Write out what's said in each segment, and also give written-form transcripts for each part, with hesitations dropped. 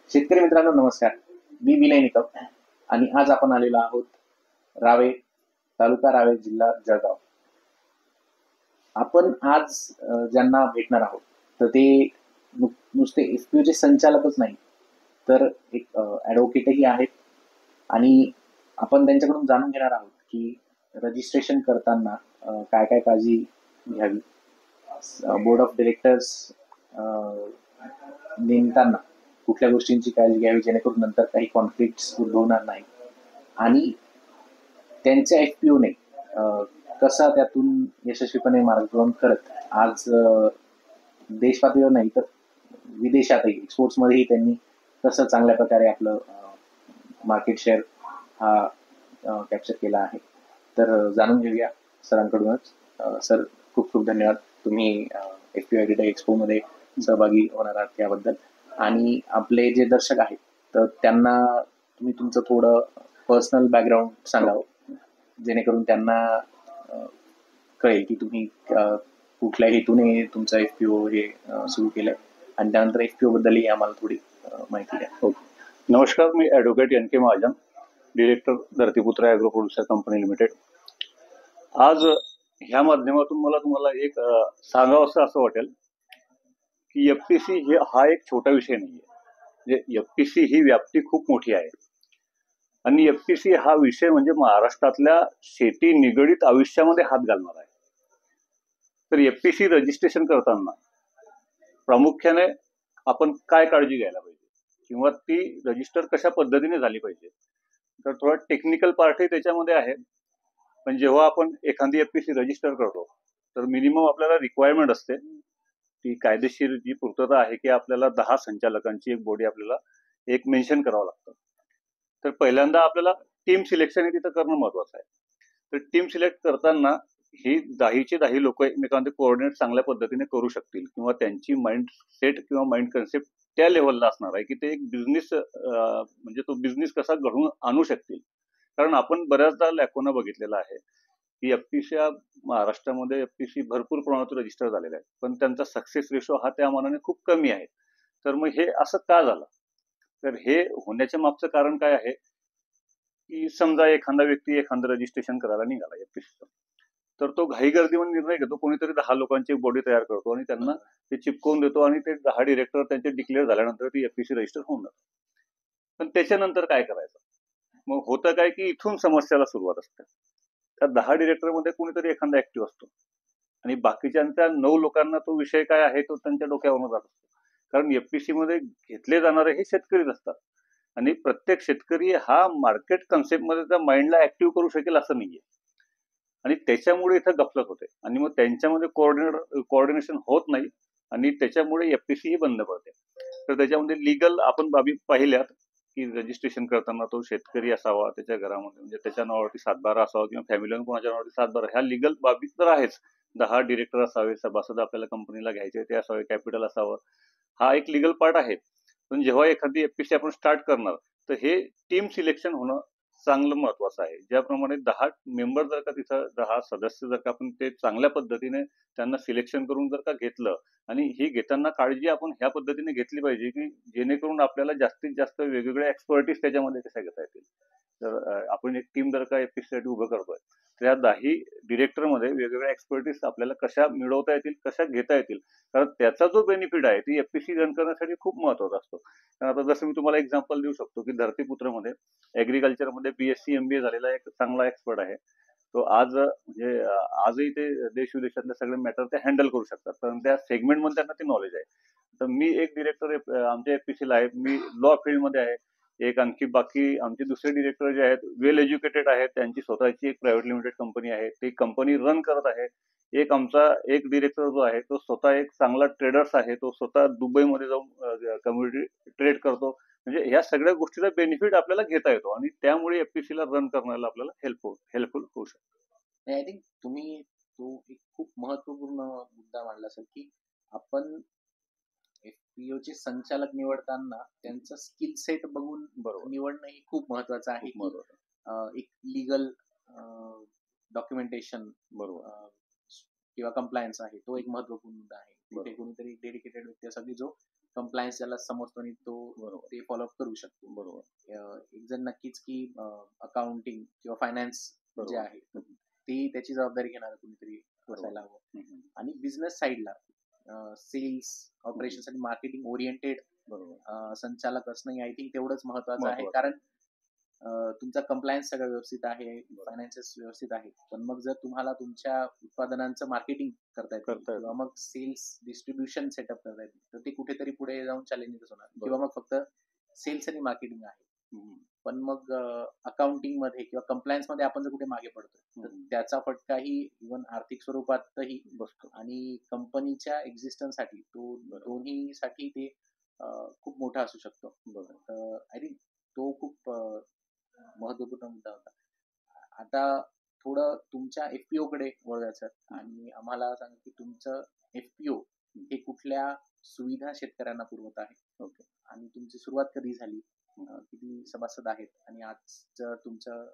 शेतकरी मित्रांनो नमस्कार. मी विनय निकम आणि आज आपण आलेलो आहोत रावे, तालुका रावे, जिल्हा जळगाव. आपण आज ज्यांना भेटणार आहोत तर ते नुसते एफपीओचे संचालकच नाही तर एक ॲडव्होकेटही आहेत आणि आपण त्यांच्याकडून जाणून घेणार आहोत की रजिस्ट्रेशन करताना काय काय काळजी घ्यावी, बोर्ड ऑफ डिरेक्टर्स नेमताना कुठल्या गोष्टींची काळजी घ्यावी जेणेकरून नंतर काही कॉन्फ्लिक्ट्स उद्भवणार नाही आणि त्यांच्या एफपीओने कसा त्यातून यशस्वीपणे मार्गक्रमण करत आज देश पातळीवर नाही तर विदेशातही एक्सपोर्ट्समध्येही त्यांनी कसं चांगल्या प्रकारे आपलं मार्केट शेअर हा कॅप्चर केला आहे. तर जाणून घेऊया सरांकडूनच. सर, खूप खूप धन्यवाद, तुम्ही एफपीओ ॲग्रीटेक एक्सपोमध्ये सहभागी होणार आहात याबद्दल. आणि आपले जे दर्शक आहेत तर त्यांना तुम्ही तुमचं थोडं पर्सनल बॅकग्राऊंड सांगावं जेणेकरून त्यांना कळेल की तुम्ही कुठल्या हेतूने तुमचा एफपीओ हे सुरू केलंय आणि त्यानंतर एफपीओ बद्दलही आम्हाला थोडी माहिती द्या. हो, नमस्कार. मी advocate N K Mahajan, director Dharatiputra agro producer company limited. आज ह्या माध्यमातून मला तुम्हाला एक सांगावंसं असं वाटेल की एफपीसी हा एक छोटा विषय नाहीये. म्हणजे एफपीसी ही व्याप्ती खूप मोठी आहे आणि एफपीसी हा विषय म्हणजे महाराष्ट्रातल्या शेती निगडीत आयुष्यामध्ये हात घालणार आहे. तर एफपीसी रजिस्ट्रेशन करताना प्रामुख्याने आपण काय काळजी घ्यायला पाहिजे किंवा ती रजिस्टर कशा पद्धतीने झाली पाहिजे, तर थोडा टेक्निकल पार्टही त्याच्यामध्ये आहे. पण जेव्हा आपण एखादी एफपीसी रजिस्टर करतो तर मिनिमम आपल्याला रिक्वायरमेंट असते, ती कायदेशीर जी पूर्तता आहे की आपल्याला 10 संचालकांची एक बॉडी आपल्याला एक मेन्शन करावं लागतं. तर पहिल्यांदा आपल्याला टीम सिलेक्शन हे तिथं करणं महत्वाचं आहे. तर टीम सिलेक्ट करताना ही 10चे 10 लोक एकमेकांमध्ये कोऑर्डिनेट चांगल्या पद्धतीने करू शकतील किंवा त्यांची माइंड सेट किंवा माइंड कन्सेप्ट त्या लेवलला असणार आहे की ते एक बिझनेस म्हणजे तो बिझनेस कसा घडून आणू शकतील. कारण आपण बऱ्याचदा लॅकोना बघितलेला आहे की एफपीसी महाराष्ट्रामध्ये एफपीसी भरपूर प्रमाणात रजिस्टर झालेला आहे, पण त्यांचा सक्सेस रेशो हा त्या मानाने खूप कमी आहे. तर मग हे असं का झालं? तर हे होण्याच्या मागचं कारण काय आहे की समजा एखादा व्यक्ती एखादं रजिस्ट्रेशन करायला निघाला एफपीसीचं, तर तो घाई गर्दीमध्ये निर्णय घेतो, कोणीतरी 10 लोकांची बॉडी तयार करतो आणि त्यांना ते चिपकवून देतो आणि ते 10 डिरेक्टर त्यांचे डिक्लेअर झाल्यानंतर ती एफपीसी रजिस्टर होऊन जातं. पण त्याच्यानंतर काय करायचं? मग होतं काय की इथून समस्याला सुरुवात असते. त्या 10 डिरेक्टरमध्ये कोणीतरी एखादा ऍक्टिव्ह असतो आणि बाकीच्या 9 लोकांना तो विषय काय आहे तो त्यांच्या डोक्यावरून जात असतो. कारण एफपीसी मध्ये घेतले जाणारे हे शेतकरीच असतात आणि प्रत्येक शेतकरी हा मार्केट कन्सेप्टमध्ये त्या माइंडला ऍक्टिव्ह करू शकेल असं नाहीये आणि त्याच्यामुळे इथं गफलत होते आणि मग त्यांच्यामध्ये कोऑर्डिनेशन होत नाही आणि त्याच्यामुळे एफपीसी ही बंद पडते. तर त्याच्यामध्ये लिगल आपण बाबी पाहिल्यात की रजिस्ट्रेशन करताना तो शेतकरी असावा, त्याच्या घरामध्ये म्हणजे त्याच्या नावावरती 7/12 असावा किंवा फॅमिलीने कोणाच्या नावावरती 7/12, ह्या लिगल बाबी तर आहेच. 10 डिरेक्टर असावे, सभासद आपल्याला कंपनीला घ्यायचे ते असावे, कॅपिटल असावं, हा एक लिगल पार्ट आहे. पण जेव्हा एखादी एफपीसी आपण स्टार्ट करणार तर हे टीम सिलेक्शन होणं चांगलं महत्वाचं आहे. ज्याप्रमाणे 10 मेंबर जर का तिथं 10 सदस्य जर का आपण ते चांगल्या पद्धतीने त्यांना सिलेक्शन करून जर का घेतलं आणि ही घेताना काळजी आपण ह्या पद्धतीने घेतली पाहिजे की जेणेकरून आपल्याला जास्तीत जास्त वेगवेगळ्या एक्सपर्टीज त्याच्यामध्ये कशा घेता येतील. तर आपण एक टीम जर का एफपीसी साठी उभं करतोय तर या 10 डिरेक्टरमध्ये वेगवेगळ्या एक्सपर्टीज आपल्याला कशा मिळवता येतील, कशा घेता येतील, कारण त्याचा जो बेनिफिट आहे ती एफपीसी रन करण्यासाठी खूप महत्वाचा असतो. आता जसं मी तुम्हाला एक्झाम्पल देऊ शकतो की धरतीपुत्रमध्ये ऍग्रिकल्चरमध्ये बीएससी एमबीए झालेला एक चांगला एक्सपर्ट आहे. तो आज म्हणजे आजही ते देश विदेशातले सगळे मॅटर ते हँडल करू शकतात, कारण त्या सेगमेंटमध्ये त्यांना ते नॉलेज आहे. तर मी एक डिरेक्टर आमच्या एफपीसीला आहे, मी लॉ फील्डमध्ये आहे. एक आणखी बाकी आमचे दुसरे डिरेक्टर जे आहेत वेल एज्युकेटेड आहेत, त्यांची स्वतःची एक प्रायव्हेट लिमिटेड कंपनी आहे, ती कंपनी रन करत आहे. एक आमचा एक डिरेक्टर जो आहे तो स्वतः एक चांगला ट्रेडर्स आहे, तो स्वतः दुबईमध्ये जाऊन कम्युनिटी ट्रेड करतो. म्हणजे ह्या सगळ्या गोष्टीचा बेनिफिट आपल्याला घेता येतो आणि त्यामुळे एफपीसीला रन करण्याला आपल्याला हेल्पफुल होऊ शकतो. आय थिंक तुम्ही तो एक खूप महत्वपूर्ण मुद्दा मांडला सर की आपण एफपीओचे संचालक निवडताना त्यांचं स्किल सेट बघून निवडणं हे खूप महत्वाचं आहे. एक लिगल डॉक्युमेंटेशन बरोबर किंवा कंप्लायन्स आहे तो एक महत्वपूर्ण मुद्दा आहे. तिथे कोणीतरी डेडिकेटेड व्यक्ती असावी जो कंप्लायन्स ज्याला समजतो आणि तो बरोबर ते फॉलोअप करू शकतो. बरोबर एक जण नक्कीच की अकाउंटिंग किंवा फायनान्स जे बरोबर आहे ती त्याची जबाबदारी घेणार कुणीतरी असायला हवं. आणि बिझनेस साईडला सेल्स ऑपरेशन्स आणि मार्केटिंग ओरिएंटेड बरोबर संचालक असणं आय थिंक तेवढंच महत्वाचं आहे. महत्वाचं. कारण तुमचा कंप्लायन्स सगळं व्यवस्थित आहे, फायनान्सेस व्यवस्थित आहेत. पण मग जर तुम्हाला तुमच्या उत्पादनांचं मार्केटिंग करता येत नाही करता येत किंवा मग सेल्स डिस्ट्रीब्युशन सेटअप करता येत नाही, तर ते कुठेतरी पुढे जाऊन चॅलेंजेस होणार. किंवा मग फक्त सेल्स आणि मार्केटिंग आहे. पण मग अकाउंटिंग मध्ये किंवा कंप्लायन्स मध्ये आपण जर कुठे मागे पडतोय तर त्याचा फटकाही इव्हन आर्थिक स्वरूपातही बसतो. आणि कंपनीच्या एक्झिस्टन्ससाठी तो दोन्ही साठी ते खूप मोठा असू शकतो. तर आय थिंक तो खूप महत्वपूर्ण मुद्दा होता. आता थोडं तुमच्या एफपीओ कडे वळायचं आणि आम्हाला सांगा की तुमचं एफपीओ हे कुठल्या सुविधा शेतकऱ्यांना पुरवत आहे. ओके. आणि तुमची सुरुवात कधी झाली, किती सभासद आहेत आणि आजचं तुमचं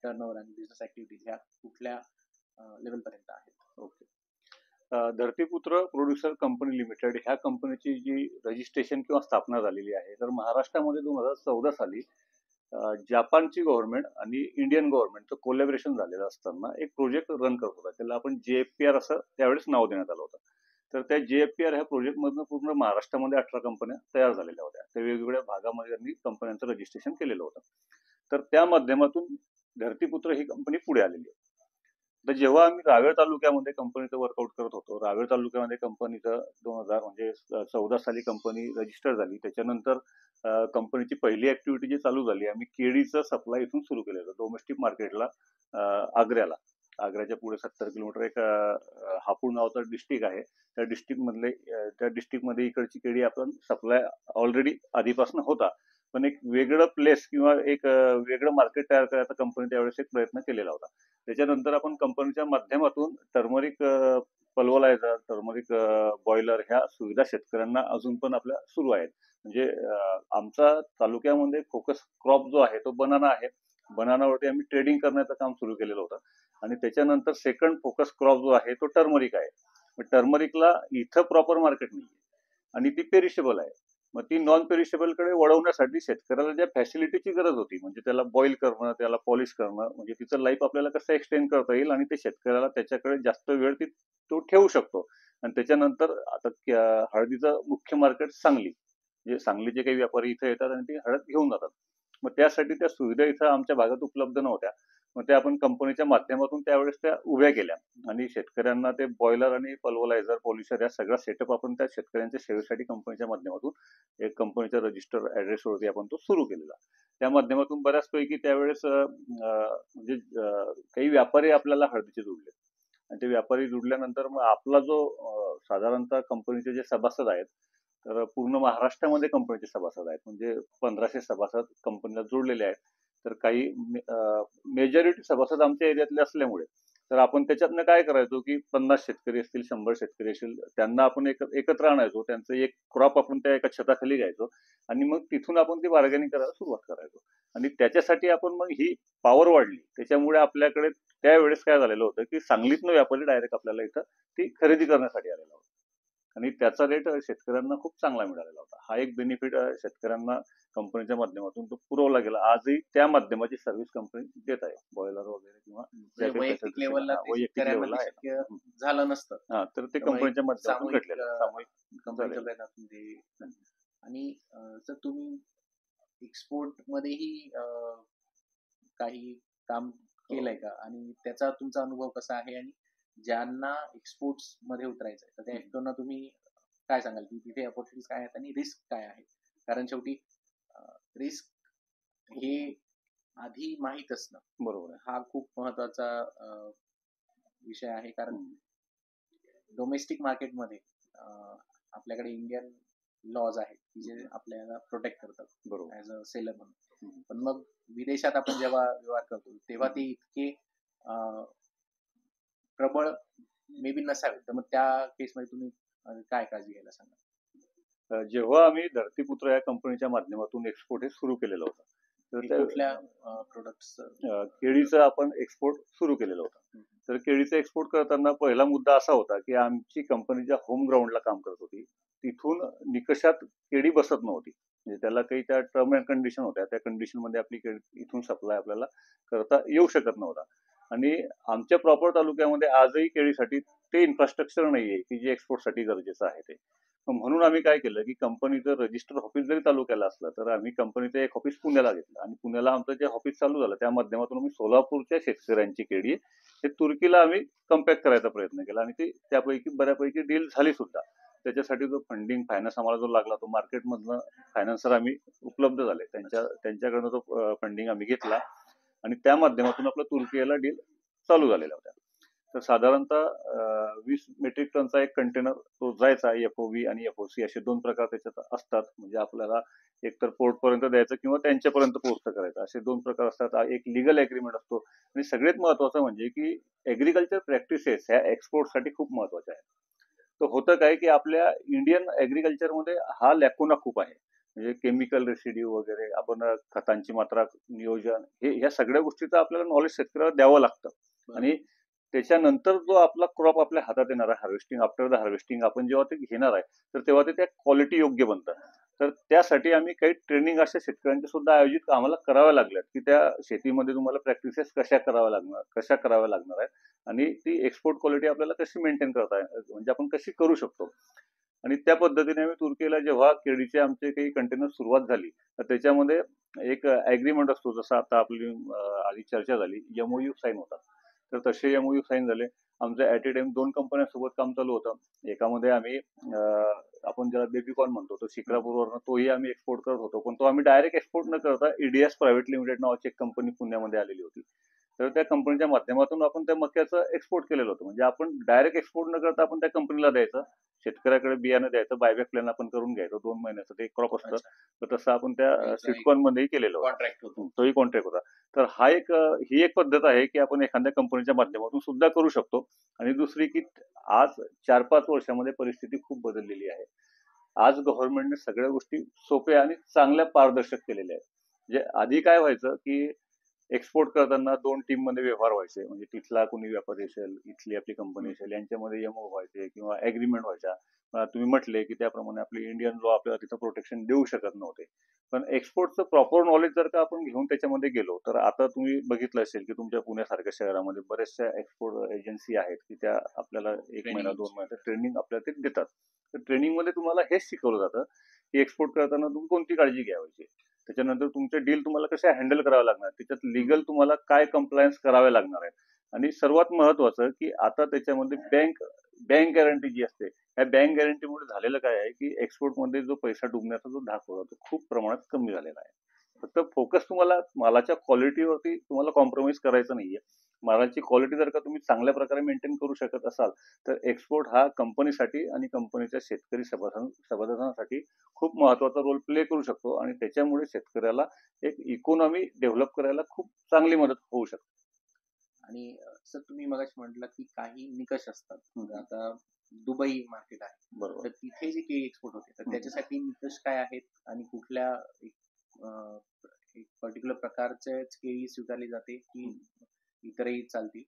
टर्नओव्हर आणि बिझनेस ऍक्टिव्हिटीज ह्या कुठल्या लेवल पर्यंत आहेत. ओके. धरतीपुत्र प्रोड्युसर कंपनी लिमिटेड ह्या कंपनीची जी रजिस्ट्रेशन किंवा स्थापना झालेली आहे तर महाराष्ट्रामध्ये 2014 साली जापानची गव्हर्नमेंट आणि इंडियन गव्हर्नमेंटचं कोलॅबरेशन झालेलं असताना एक प्रोजेक्ट रन करत होता. त्याला आपण JFPR असं त्यावेळेस नाव देण्यात आलं होतं. तर त्या JFPR ह्या प्रोजेक्टमधनं पूर्ण महाराष्ट्रामध्ये 18 कंपन्या तयार झालेल्या होत्या. त्या वेगवेगळ्या भागामध्ये त्यांनी कंपन्यांचं रजिस्ट्रेशन केलेलं होतं. तर त्या माध्यमातून धरतीपुत्र ही कंपनी पुढे आलेली आहे. तर जेव्हा आम्ही रावेर तालुक्यामध्ये कंपनीचं वर्कआउट करत होतो, रावेर तालुक्यामध्ये कंपनीचं 2000 म्हणजे 14 साली कंपनी रजिस्टर झाली. त्याच्यानंतर कंपनीची पहिली ऍक्टिव्हिटी जी चालू झाली, आम्ही केळीचं सप्लाय इथून सुरू केलेलं डोमेस्टिक मार्केटला, आग्र्याला. आग्र्याच्या पुढे 70 किलोमीटर एक हापूर नावाचं डिस्ट्रिक्ट आहे. त्या डिस्ट्रिक्टमध्ये इकडची केळी आपण सप्लाय ऑलरेडी आधीपासून होता. पण एक वेगळं प्लेस किंवा एक वेगळं मार्केट तयार करायचा कंपनी त्यावेळेस एक प्रयत्न केलेला होता. त्याच्यानंतर आपण कंपनीच्या माध्यमातून टर्मरिक पल्वलायझर, टर्मरिक बॉयलर ह्या सुविधा शेतकऱ्यांना अजून पण आपल्या सुरू आहेत. म्हणजे आमचा तालुक्यामध्ये फोकस क्रॉप जो आहे तो बनाना आहे. बनानावरती आम्ही ट्रेडिंग करण्याचं काम सुरू केलेलं होतं. आणि त्याच्यानंतर सेकंड फोकस क्रॉप जो आहे तो टर्मरिक आहे. टर्मरिकला इथं प्रॉपर मार्केट नाही आणि ती पेरिशेबल आहे. मग ती नॉन पेरिशेबल कडे वळवण्यासाठी शेतकऱ्याला ज्या फॅसिलिटीची गरज होती, म्हणजे त्याला बॉईल करणं, त्याला पॉलिश करणं, म्हणजे तिचं लाईफ आपल्याला कसं एक्सटेंड करता येईल आणि ते शेतकऱ्याला त्याच्याकडे जास्त वेळ तो ठेवू शकतो. आणि त्याच्यानंतर आता हळदीचं मुख्य मार्केट सांगली, जे सांगलीचे काही व्यापारी इथे येतात आणि ते हळद घेऊन जातात. मग त्यासाठी त्या सुविधा इथं आमच्या भागात उपलब्ध नव्हत्या. मग त्या आपण कंपनीच्या माध्यमातून त्यावेळेस त्या उभ्या केल्या आणि शेतकऱ्यांना ते बॉयलर आणि पल्वलायझर, पॉलिशर या सगळा सेटअप आपण त्या शेतकऱ्यांच्या सेवेसाठी कंपनीच्या माध्यमातून एक कंपनीच्या रजिस्टर ऍड्रेसवरती आपण तो सुरू केलेला. त्या माध्यमातून बऱ्याचपैकी त्यावेळेस म्हणजे काही व्यापारी आपल्याला हळदीचे जुडले आणि ते व्यापारी जुडल्यानंतर मग आपला जो साधारणतः कंपनीचे जे सभासद आहेत, तर पूर्ण महाराष्ट्रामध्ये कंपनीचे सभासद आहेत. म्हणजे 1500 सभासद कंपनीला जोडलेले आहेत. तर काही मेजॉरिटी सभासद आमच्या एरियातले असल्यामुळे तर आपण त्याच्यातनं काय करायचो की 50 शेतकरी असतील, 100 शेतकरी असतील, त्यांना आपण एकत्र आणायचो. त्यांचं एक क्रॉप आपण त्या एका छताखाली घ्यायचो आणि मग तिथून आपण ती बार्गेनिंग करायला सुरुवात करायचो. आणि त्याच्यासाठी आपण मग ही पॉवर वाढली. त्याच्यामुळे आपल्याकडे त्यावेळेस काय झालेलं होतं की सांगलीतनं व्यापारी डायरेक्ट आपल्याला इथं ती खरेदी करण्यासाठी आलेला होता आणि त्याचा रेट शेतकऱ्यांना खूप चांगला मिळालेला होता. हा एक बेनिफिट शेतकऱ्यांना कंपनीच्या माध्यमातून तो पुरवला गेला. आजही त्या माध्यमाची सर्व्हिस कंपनी देत आहे, बॉयलर वगैरे किंवा वैयक्तिक लेवलला शक्य झालं नसतं. हा, तर ते कंपनीच्या माध्यमातून घडलेलं सामूहिक. आणि जर तुम्ही एक्सपोर्ट मध्येही काही काम केलंय का आणि त्याचा तुमचा अनुभव कसा आहे आणि ज्यांना एक्सपोर्ट्स मध्ये उतरायचंय तर त्या एक्सपोर्टना तुम्ही काय सांगाल की तिथे अपॉर्च्युनिटीज काय आहेत आणि रिस्क काय आहे. कारण शेवटी रिस्क हे आधी माहीत असणं बरोबर हा खूप महत्वाचा विषय आहे. कारण डोमेस्टिक मार्केटमध्ये आपल्याकडे इंडियन लॉज आहेत की जे आपल्याला प्रोटेक्ट करतात बरोबर ऍज अ सेलर म्हणून. पण मग विदेशात आपण जेव्हा व्यवहार करतो तेव्हा ते इतके प्रबळ मे बी नसावे. तर मग त्या केसमध्ये तुम्ही काय काळजी घ्यायला सांगा. जेव्हा आम्ही धरतीपुत्र या कंपनीच्या माध्यमातून एक्सपोर्ट हे सुरू केलेलं होतं तर कुठल्या प्रोडक्ट्स केळीचं आपण एक्सपोर्ट सुरू केलेलं होतं. तर केळीचं एक्सपोर्ट करताना पहिला मुद्दा असा होता की आमची कंपनी ज्या होम ग्राउंडला काम करत होती तिथून निकषात केळी बसत नव्हती. म्हणजे त्याला काही त्या टर्म अँड कंडिशन होत्या, त्या कंडिशनमध्ये आपली केळी इथून सप्लाय आपल्याला करता येऊ शकत नव्हता. आणि आमच्या प्रॉपर तालुक्यामध्ये आजही केळीसाठी ते इन्फ्रास्ट्रक्चर नाहीये की जे एक्सपोर्टसाठी गरजेचं आहे ते. म्हणून आम्ही काय केलं की कंपनीचं रजिस्टर ऑफिस जरी तालुक्याला असलं तर आम्ही कंपनीचं एक ऑफिस पुण्याला घेतलं आणि पुण्याला आमचं जे ऑफिस चालू झालं त्या माध्यमातून आम्ही सोलापूरच्या शेतकऱ्यांची केळी हे तुर्कीला आम्ही कम्पॅक्ट करायचा प्रयत्न केला आणि ती त्यापैकी बऱ्यापैकी डील झाली सुद्धा. त्याच्यासाठी जो फंडिंग फायनान्स आम्हाला जो लागला तो मार्केटमधनं फायनान्सर आम्ही उपलब्ध झाले, त्यांच्याकडनं तो फंडिंग आम्ही घेतला आणि त्या माध्यमातून आपलं तुर्कीला डील चालू झालेला होता. तर साधारणतः 20 मेट्रिक टनचा एक कंटेनर तो जायचा. FOB आणि FOC असे दोन प्रकार त्याच्यात असतात. म्हणजे आपल्याला एकतर पोर्ट पर्यंत द्यायचं किंवा त्यांच्यापर्यंत पोहोच करायचं, असे दोन प्रकार असतात. एक लिगल अग्रीमेंट असतो आणि सगळ्यात महत्वाचं म्हणजे की ऍग्रिकल्चर प्रॅक्टिसेस ह्या एक्सपोर्टसाठी खूप महत्वाच्या आहेत. तर होतं काय की आपल्या इंडियन ऍग्रिकल्चरमध्ये हा लॅकुना खूप आहे. म्हणजे केमिकल रेसिड्यू वगैरे, आपण खतांची मात्रा, नियोजन, हे ह्या सगळ्या गोष्टीचं आपल्याला नॉलेज शेतकऱ्याला द्यावं लागतं आणि त्याच्यानंतर जो आपला क्रॉप आपल्या हातात येणार आहे, हार्वेस्टिंग, आफ्टर द हार्वेस्टिंग आपण जेव्हा ते घेणार आहे तर तेव्हा ते त्या क्वालिटी योग्य बनतं. तर त्यासाठी आम्ही काही ट्रेनिंग अशा शेतकऱ्यांच्या सुद्धा आयोजित आम्हाला कराव्या लागल्यात की त्या शेतीमध्ये तुम्हाला प्रॅक्टिसेस कशा कराव्या लागणार आहेत आणि ती एक्सपोर्ट क्वालिटी आपल्याला कशी मेंटेन करता म्हणजे आपण कशी करू शकतो. आणि त्या पद्धतीने आम्ही तुर्कीला जेव्हा केळीचे आमचे काही कंटेनर सुरुवात झाली तर त्याच्यामध्ये एक अग्रीमेंट असतो, जसं आता आपली आधी चर्चा झाली, MOU साईन होतात. तर तसे MOU साईन झाले. आमचं ऍट ए टाइम 2 कंपन्यांसोबत काम चालू होतं. एकामध्ये आम्ही आपण ज्याला बेबीकॉर्न म्हणतो तो शिक्रापूरवरनं तोही आम्ही एक्सपोर्ट करत होतो, पण तो आम्ही डायरेक्ट एक्सपोर्ट न करता EDS प्रायव्हेट लिमिटेड नावाची एक कंपनी पुण्यामध्ये आलेली होती. तर त्या कंपनीच्या माध्यमातून आपण त्या मक्याचं एक्सपोर्ट केलेलं होतं. म्हणजे आपण डायरेक्ट एक्सपोर्ट न करता आपण त्या कंपनीला द्यायचं, शेतकऱ्याकडे बियाणं द्यायचं, बायबॅक प्लॅन आपण करून घ्यायचं. 2 महिन्याचं ते क्रॉप असतं. तर तसं आपण त्या स्वीटकॉर्न मध्येही केलेलं होतं, कॉन्ट्रॅक्ट होतो. तोही कॉन्ट्रॅक्ट होता. तर ही एक पद्धत आहे की आपण एखाद्या कंपनीच्या माध्यमातून सुद्धा करू शकतो. आणि दुसरी की आज 4-5 वर्षामध्ये परिस्थिती खूप बदललेली आहे. आज गव्हर्नमेंटने सगळ्या गोष्टी सोप्या आणि चांगल्या पारदर्शक केलेल्या आहेत. म्हणजे आधी काय व्हायचं की एक्सपोर्ट करताना 2 टीम मध्ये व्यवहार व्हायचे. म्हणजे तिथला कोणी व्यापारी असेल, इथली आपली कंपनी असेल, यांच्यामध्ये MOU व्हायचे किंवा अग्रीमेंट व्हायच्या. तुम्ही म्हटले की त्याप्रमाणे आपली इंडियन लॉ आपल्याला तिथं प्रोटेक्शन देऊ शकत नव्हते. पण एक्सपोर्टचं प्रॉपर नॉलेज जर का आपण घेऊन त्याच्यामध्ये गेलो तर आता तुम्ही बघितलं असेल की तुमच्या पुण्यासारख्या शहरामध्ये बऱ्याचशा एक्सपोर्ट एजन्सी आहेत की त्या आपल्याला 1 महिना 2 महिन्याचं ट्रेनिंग आपल्याला ते देतात. तर ट्रेनिंगमध्ये तुम्हाला हेच शिकवलं जातं की एक्सपोर्ट करताना तुम्ही कोणती काळजी घ्यायची, त्याच्यानंतर तुमचे डील तुम्हाला कशा हँडल करावं लागणार, त्याच्यात लिगल तुम्हाला काय कंप्लायन्स करावे लागणार आहे. आणि सर्वात महत्वाचं की आता त्याच्यामध्ये बँक गॅरंटी जी असते, या बँक गॅरंटीमुळे झालेलं काय आहे की एक्सपोर्टमध्ये जो पैसा डुबण्याचा जो धाक होता तो खूप प्रमाणात कमी झालेला आहे. फक्त फोकस तुम्हाला मालाच्या क्वालिटीवरती तुम्हाला कॉम्प्रोमाइज करायचं नाहीये. मालाची क्वालिटी जर का तुम्ही चांगल्या प्रकारे मेंटेन करू शकत असाल तर एक्सपोर्ट हा कंपनीसाठी आणि कंपनीच्या शेतकरी सभासदांसाठी खूप महत्वाचा रोल प्ले करू शकतो आणि त्याच्यामुळे शेतकऱ्याला एक इकॉनॉमी डेव्हलप करायला खूप चांगली मदत होऊ शकते. आणि सर तुम्ही मगाशी म्हटलं की काही निकष असतात. आता दुबई मार्केट आहे, बरोबर. तर तिथे जे केळी एक्सपोर्ट होते तर त्याच्यासाठी निकष काय आहेत आणि कुठल्या एक पर्टिक्युलर प्रकारच्याच केळी स्वीकारली जाते की इतरही चालतील,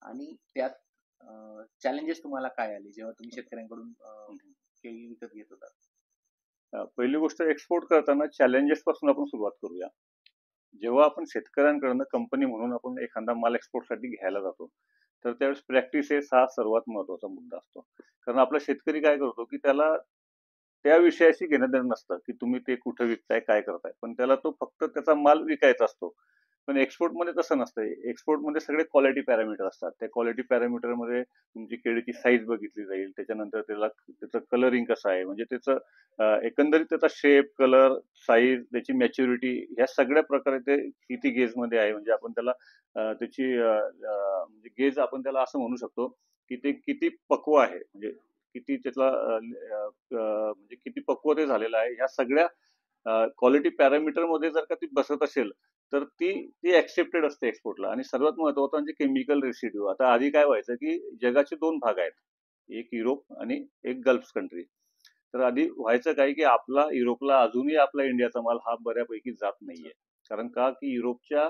आणि त्यात चॅलेंजेस तुम्हाला काय आले जेव्हा तुम्ही शेतकऱ्यांकडून केळी विकत घेत होता? पहिली गोष्ट, एक्सपोर्ट करताना चॅलेंजेस पासून आपण सुरुवात करूया. जेव्हा आपण शेतकऱ्यांकडनं कंपनी म्हणून आपण एखादा माल एक्सपोर्टसाठी घ्यायला जातो तर त्यावेळेस प्रॅक्टिसेस हा सर्वात महत्वाचा मुद्दा असतो. कारण आपला शेतकरी काय करतो की त्याला त्या विषयाशी घेणं देणं नसतं की तुम्ही ते कुठं विकताय, काय करताय, पण त्याला तो फक्त त्याचा माल विकायचा असतो. पण एक्सपोर्टमध्ये तसं नसतं. एक्सपोर्टमध्ये सगळे क्वालिटी पॅरामीटर असतात. त्या क्वालिटी पॅरामीटरमध्ये तुमची केळीची साईज बघितली जाईल, त्याच्यानंतर त्याचं कलरिंग कसं आहे, म्हणजे त्याचं एकंदरीत त्याचा शेप, कलर, साईज, त्याची मॅच्युरिटी, ह्या सगळ्या प्रकारे ते किती गेजमध्ये आहे, म्हणजे आपण त्याला त्याची म्हणजे गेज आपण त्याला असं म्हणू शकतो की ते किती पक्व आहे, म्हणजे किती त्यातला म्हणजे किती पक्व ते झालेलं आहे. ह्या सगळ्या क्वालिटी पॅरामीटर मध्ये जर का ती बसत असेल तर ती ऍक्सेप्टेड असते एक्सपोर्टला. आणि सर्वात महत्वाचं म्हणजे केमिकल रेसिड्यू. आता आधी काय व्हायचं की जगाचे 2 भाग आहेत, एक युरोप आणि एक गल्फ कंट्री. तर आधी व्हायचं काय की आपला युरोपला अजूनही आपला इंडियाचा माल हा बऱ्यापैकी जात नाहीये. कारण का की युरोपच्या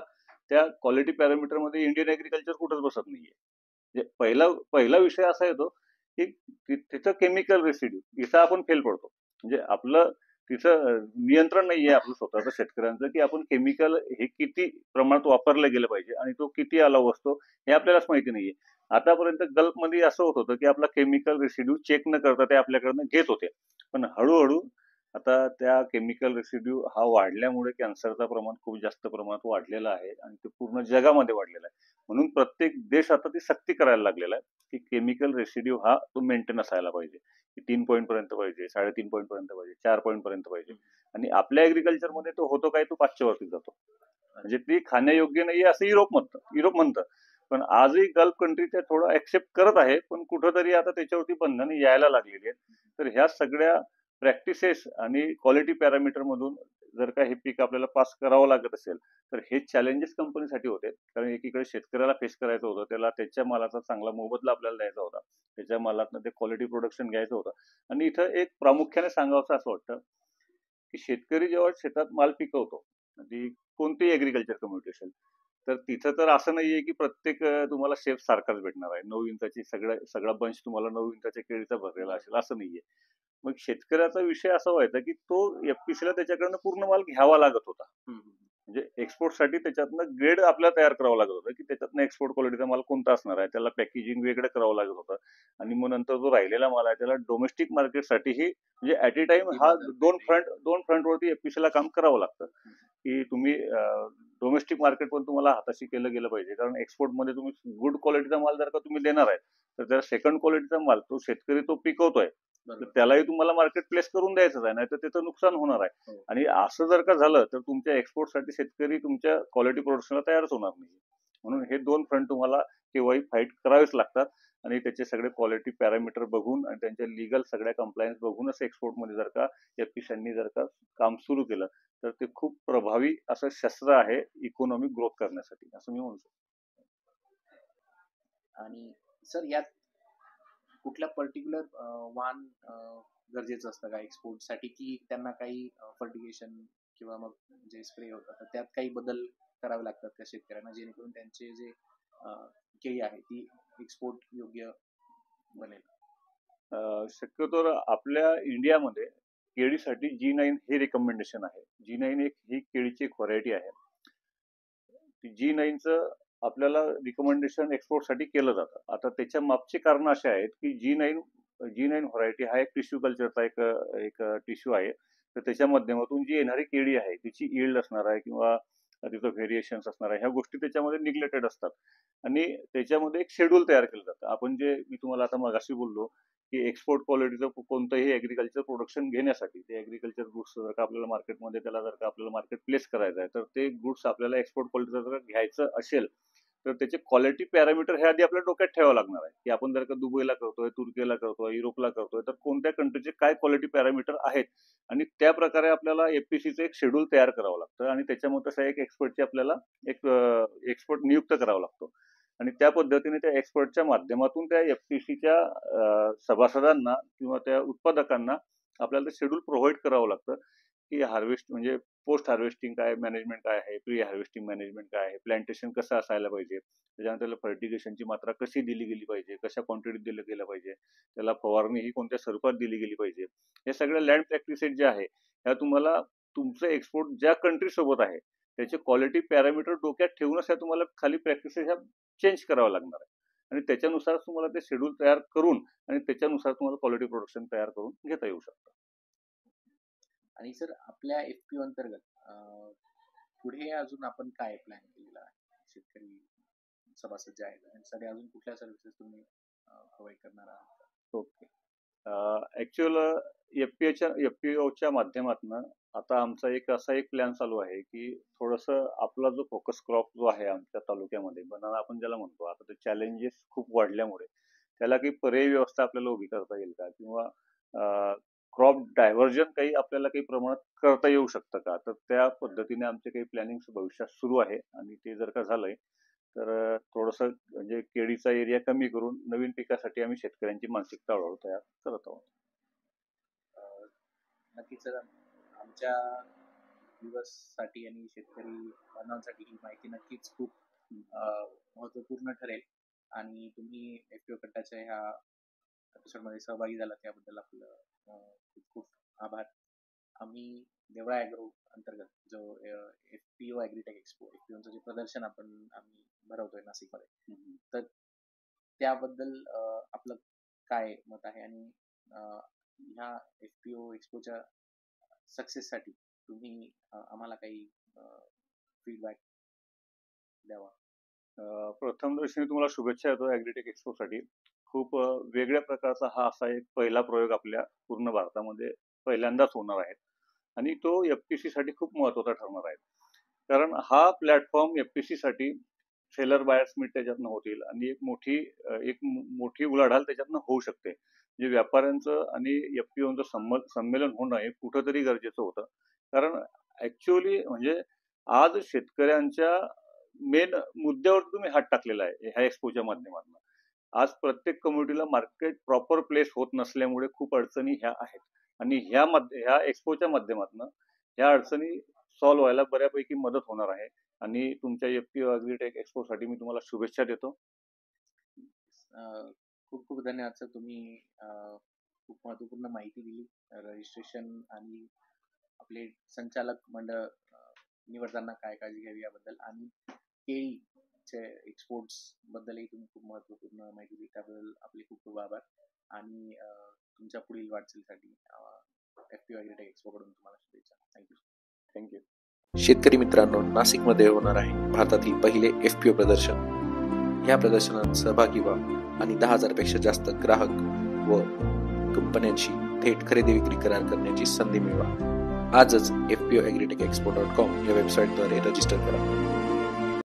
त्या क्वालिटी पॅरामीटर मध्ये इंडियन ऍग्रिकल्चर कुठंच बसत नाहीये. पहिला विषय असा येतो की तिथं केमिकल रेसिड्यू इथं आपण फेल पडतो. म्हणजे आपलं तिथं नियंत्रण नाहीये आपलं स्वतःचं शेतकऱ्यांचं, की आपण केमिकल हे किती प्रमाणात वापरलं गेलं पाहिजे आणि तो किती अलाव असतो हे आपल्यालाच माहिती नाहीये. आतापर्यंत गल्फमध्ये असं होत होतं की आपला केमिकल रेसिड्यू चेक न करता ते आपल्याकडनं घेत होते. पण हळूहळू आता त्या केमिकल रेसिड्यू हा वाढल्यामुळे कॅन्सरचं प्रमाण खूप जास्त प्रमाणात वाढलेलं आहे आणि ते पूर्ण जगामध्ये वाढलेलं आहे. म्हणून प्रत्येक देश आता ती सक्ती करायला लागलेला आहे की केमिकल रेसिड्यू हा तो मेंटेन असायला पाहिजे, की 3 पॉईंट पर्यंत पाहिजे, 3.5 पॉईंट पर्यंत पाहिजे, 4 पॉईंट पर्यंत पाहिजे. आणि आपल्या ऍग्रिकल्चरमध्ये तो होतो काय, तो 5च्या वरती जातो. म्हणजे ती खाण्यायोग्य नाहीये असं युरोप म्हणतं. पण आजही गल्फ कंट्री त्या थोडं ऍक्सेप्ट करत आहे, पण कुठंतरी आता त्याच्यावरती बंधनं यायला लागलेली आहेत. तर ह्या सगळ्या प्रॅक्टिसेस आणि क्वालिटी पॅरामीटर मधून जर का हे पीक आपल्याला पास करावं लागत असेल तर हे चॅलेंजेस कंपनीसाठी होते. कारण एकीकडे शेतकऱ्याला फेस करायचं होतं, त्याला त्याच्या मालाचा चांगला मोबदला आपल्याला द्यायचा होता, त्याच्या मालातनं ते क्वालिटी प्रोडक्शन घ्यायचं होतं. आणि इथं एक प्रामुख्याने सांगावं असं वाटतं की शेतकरी जेव्हा शेतात माल पिकवतो, ती कोणतीही एग्रीकल्चर कम्युनिटी असेल, तर तिथं तर असं नाहीये की प्रत्येक तुम्हाला शेफ सारखाच भेटणार आहे. 9 इंचाची सगळा बंच तुम्हाला 9 इंचाच्या केळीचा भरलेला असेल असं नाहीये. मग शेतकऱ्याचा विषय असा व्हायचा की तो एफपीसीला त्याच्याकडनं पूर्ण माल घ्यावा लागत होता. म्हणजे एक्सपोर्टसाठी त्याच्यातनं ग्रेड आपल्याला तयार करावं लागत होतं की त्याच्यातनं एक्सपोर्ट क्वालिटीचा माल कोणता असणार आहे, त्याला पॅकेजिंग वेगळं करावं लागत होतं. आणि मग नंतर जो राहिलेला माल आहे त्याला डोमेस्टिक मार्केटसाठीही म्हणजे ऍट ए टाइम हा दोन फ्रंटवरती एफपीसीला काम करावं लागतं. की तुम्ही डोमेस्टिक मार्केट पण तुम्हाला हाताशी केलं गेलं पाहिजे, कारण एक्सपोर्टमध्ये तुम्ही गुड क्वालिटीचा माल जर का तुम्ही देणार आहे तर त्या सेकंड क्वालिटीचा माल तो शेतकरी तो पिकवतोय, तर त्यालाही तुम्हाला मार्केट प्लेस करून द्यायचंच आहे, नाही तर त्याचं नुकसान होणार आहे. आणि असं जर का झालं तर तुमच्या एक्सपोर्टसाठी शेतकरी तुमच्या क्वालिटी प्रोडक्शनला तयारच होणार नाही. म्हणून हे दोन फ्रंट तुम्हाला केव्हाही फाईट करावेच लागतात. आणि त्याचे सगळे क्वालिटी पॅरामीटर बघून आणि त्यांच्या लिगल सगळ्या कंप्लायन्स बघूनच एक्सपोर्टमध्ये जर का एफपीसींनी जर का काम सुरू केलं तर ते खूप प्रभावी असं शस्त्र आहे इकॉनॉमिक ग्रोथ करण्यासाठी, असं मी म्हणू शकतो. आणि सर यात कुठल्या पर्टिक्युलर वाहन गरजेचं असतं का एक्सपोर्टसाठी, की त्यांना काही फर्टिगेशन किंवा मग जे स्प्रे होतात तर त्यात काही बदल करावे लागतात का शेतकऱ्यांना, जेणेकरून त्यांचे जे केळी आहे ती एक्सपोर्ट योग्य बनेल? शक्यतो आपल्या इंडियामध्ये केळीसाठी G9 हे रिकमेंडेशन आहे. G9 ही केळीची एक व्हरायटी आहे. G9चं आपल्याला रिकमेंडेशन एक्सपोर्टसाठी केलं जातं. आता त्याच्या मागची कारण अशी आहेत की जी नाईन व्हरायटी हा एक टिश्यू कल्चरचा एक टिश्यू आहे. तर त्याच्या माध्यमातून जी येणारी केळी आहे तिची यील्ड असणार आहे किंवा तिचं व्हेरिएशन्स असणार आहे, ह्या गोष्टी त्याच्यामध्ये निग्लेक्टेड असतात. आणि त्याच्यामध्ये एक शेड्यूल तयार केलं जातं. आपण जे मी तुम्हाला आता मगाशी बोललो की एक्सपोर्ट क्वालिटीचं कोणतंही ऍग्रिकल्चर प्रोडक्शन घेण्यासाठी ते ऍग्रिकल्चर गुड्स जर का आपल्याला मार्केटमध्ये त्याला जर का आपल्याला मार्केट प्लेस करायचं आहे तर ते गुड्स आपल्याला एक्सपोर्ट क्वालिटीचं जर घ्यायचं असेल तर त्याचे क्वालिटी पॅरामीटर हे आधी आपल्या डोक्यात ठेवावं लागणार आहे की आपण जर का दुबईला करतोय, तुर्कीला करतोय, युरोपला करतोय, तर कोणत्या कंट्रीचे काय क्वालिटी पॅरामीटर आहेत. आणि त्या प्रकारे आपल्याला एफपीसीचं एक शेड्यूल तयार करावं लागतं आणि त्याच्यामध्ये तसं एक एक्सपर्टची आपल्याला एक एक्सपर्ट नियुक्त करावा लागतो. आणि त्या पद्धतीने त्या एक्सपर्टच्या माध्यमातून त्या एफपीसीच्या सभासदांना किंवा त्या उत्पादकांना आपल्याला शेड्यूल प्रोव्हाइड करावं लागतं की हार्वेस्ट म्हणजे पोस्ट हार्वेस्टिंग काय मॅनेजमेंट काय आहे, प्री हार्वेस्टिंग मॅनेजमेंट काय आहे, प्लांटेशन कसं असायला पाहिजे, त्याच्यानंतर त्याला फर्टिगेशनची मात्रा कशी दिली गेली पाहिजे, कशा क्वांटिटीत दिलं गेलं पाहिजे, त्याला फवारणी ही कोणत्या स्वरूपात दिली गेली पाहिजे, हे सगळ्या लँड प्रॅक्टिसेस ज्या आहे ह्या तुम्हाला तुमचं एक्सपोर्ट ज्या कंट्री सोबत आहे त्याचे क्वालिटी पॅरामीटर डोक्यात ठेवूनच ह्या तुम्हाला खाली प्रॅक्टिसेस ह्या चेंज करावं लागणार आहे. आणि त्याच्यानुसार तुम्हाला ते शेड्यूल तयार करून आणि त्याच्यानुसार तुम्हाला क्वालिटी प्रोडक्शन तयार करून घेता येऊ शकतं. आणि सर आपल्या एफपीओ अंतर्गत पुढे अजून आपण काय प्लॅन केलेला आहे? शेतकरी सभासद जे आहेत त्यांच्यासाठी अजून कुठल्या सर्व्हिसेस तुम्ही प्रोव्हाइड करणार आहात? ओके. ऍक्च्युअल एफपीओच्या माध्यमातून आता आमचा असा एक प्लॅन चालू आहे की थोडस आपला जो फोकस क्रॉप जो आहे आमच्या तालुक्यामध्ये बनाना आपण ज्याला म्हणतो, आता ते चॅलेंजेस खूप वाढल्यामुळे त्याला काही पर्यायी व्यवस्था आपल्याला उभी करता येईल का, किंवा क्रॉप डायव्हर्जन काही आपल्याला काही प्रमाणात करता येऊ शकतं का, तर त्या पद्धतीने आमचे काही प्लॅनिंग भविष्यात सुरू आहे. आणि ते जर का झालंय तर थोडस म्हणजे केळीचा एरिया कमी करून नवीन पिकासाठी आम्ही शेतकऱ्यांची मानसिकता हळूहळू तयार करत आहोत. नक्कीच सर, आमच्या दिवससाठी आणि शेतकरी बांधवांसाठी ही माहिती नक्कीच खूप महत्त्वपूर्ण ठरेल. आणि तुम्ही एफपीओ गटाच्या ह्या एपिसोडमध्ये सहभागी झाला त्याबद्दल आपलं खूप खूप आभार. आम्ही देवळा ॲग्रो अंतर्गत जो FPO ॲग्रीटेक एक्सपो FPOचं जे प्रदर्शन आम्ही भरवतोय नाशिकमध्ये, तर त्याबद्दल आपलं काय मत आहे आणि ह्या FPO एक्सपोच्या सक्सेससाठी तुम्ही आम्हाला काही फीडबॅक द्यावा. प्रथम दर्शनी तुम्हाला शुभेच्छा देतो ॲग्रीटेक एक्सपोसाठी. खूप वेगळ्या प्रकारचा हा असा एक पहिला प्रयोग आपल्या पूर्ण भारतामध्ये पहिल्यांदाच होणार आहे आणि तो FPC साठी खूप महत्त्वाचा ठरणार आहे. कारण हा प्लॅटफॉर्म FPC साठी सेलर बायर्स मीट त्याच्यातनं होतील आणि एक मोठी उलाढाल त्याच्यातनं होऊ शकते. जे व्यापाऱ्यांचं आणि FPOचं संमेलन होणं हे कुठंतरी गरजेचं होतं. कारण ऍक्च्युअली म्हणजे आज शेतकऱ्यांच्या मेन मुद्द्यावर तुम्ही हात टाकलेला आहे ह्या एक्सपोच्या माध्यमातून. आज प्रत्येक कम्युनिटीला मार्केट प्रॉपर प्लेस होत नसल्यामुळे खूप अडचणी ह्या आहेत आणि ह्या एक्सपोच्या माध्यमातून ह्या अडचणी सॉल्व्ह व्हायला बऱ्यापैकी मदत होणार आहे आणि तुमच्या FPO ॲग्रीटेक एक्सपोसाठी मी तुम्हाला शुभेच्छा देतो. खूप खूप धन्यवाद सर. तुम्ही खूप महत्त्वपूर्ण माहिती दिली. रजिस्ट्रेशन आणि आपले संचालक मंडळ निवडताना काय काळजी घ्यावी याबद्दल आणि केळीचे एक्सपोर्ट्स बद्दलही तुम्ही खूप महत्त्वपूर्ण माहिती दिली. त्याबद्दल आपले खूप खूप आभार आणि तुमच्या पुढील वाटचालीसाठी FPO ॲग्रीटेक एक्सपोकडून तुम्हाला शुभेच्छा. थँक्यू. शेतकरी मित्रांनो, नाशिकमध्ये होणार आहे भारतातील पहिले FPO प्रदर्शन. या प्रदर्शनात सहभागी व्हा आणि 10,000 पेक्षा जास्त ग्राहक व कंपन्यांशी थेट खरेदी विक्री करार करण्याची संधी मिळवा. आजच FPO ॲग्रीटेक एक्सपो.com या वेबसाईटद्वारे रजिस्टर करा.